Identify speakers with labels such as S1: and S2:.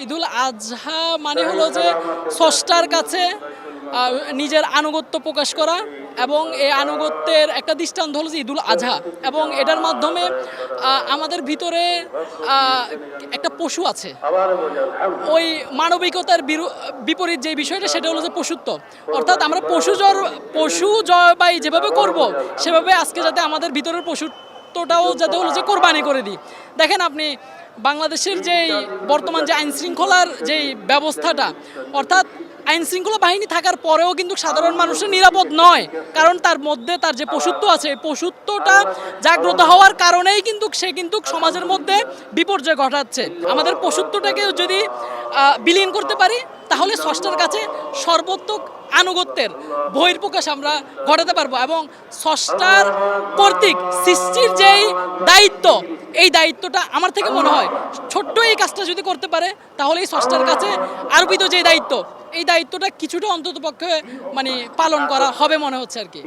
S1: ঈদুল আজহা মানে হলো যে স্রষ্টার কাছে নিজের আনুগত্য প্রকাশ করা, এবং এই আনুগত্যের একটা দৃষ্টান্ত হলো যে ঈদুল আজহা। এবং এটার মাধ্যমে আমাদের ভিতরে একটা পশু আছে, ওই মানবিকতার বিপরীত যে বিষয়টা সেটা হলো যে পশুত্ব। অর্থাৎ আমরা পশু জবাই যেভাবে করব সেভাবে আজকে যাতে আমাদের ভিতরের পশুত্বটাও যাতে হলো যে কোরবানি করে দিই। দেখেন আপনি বাংলাদেশের যেই বর্তমান যে আইন শৃঙ্খলার যেই ব্যবস্থাটা, অর্থাৎ আইন শৃঙ্খলা বাহিনী থাকার পরেও কিন্তু সাধারণ মানুষের নিরাপদ নয়, কারণ তার মধ্যে তার যে পশুত্ব আছে এই পশুত্বটা জাগ্রত হওয়ার কারণেই কিন্তু সে কিন্তু সমাজের মধ্যে বিপর্যয় ঘটাচ্ছে। আমাদের পশুত্বটাকে যদি বিলীন করতে পারি তাহলে স্রষ্টার কাছে সর্বোত্তক আনুগত্যের বহির্প্রকাশ আমরা ঘটাতে পারবো, এবং স্রষ্টার কর্তৃক সৃষ্টির যেই দায়িত্ব, এই দায়িত্বটা আমার থেকে মনে হয় ছোট্ট এই কাজটা যদি করতে পারে তাহলে এই স্রষ্টার কাছে আরোপিত যে দায়িত্ব, এই দায়িত্বটা কিছুটা অন্ততপক্ষে মানে পালন করা হবে মনে হচ্ছে আর কি।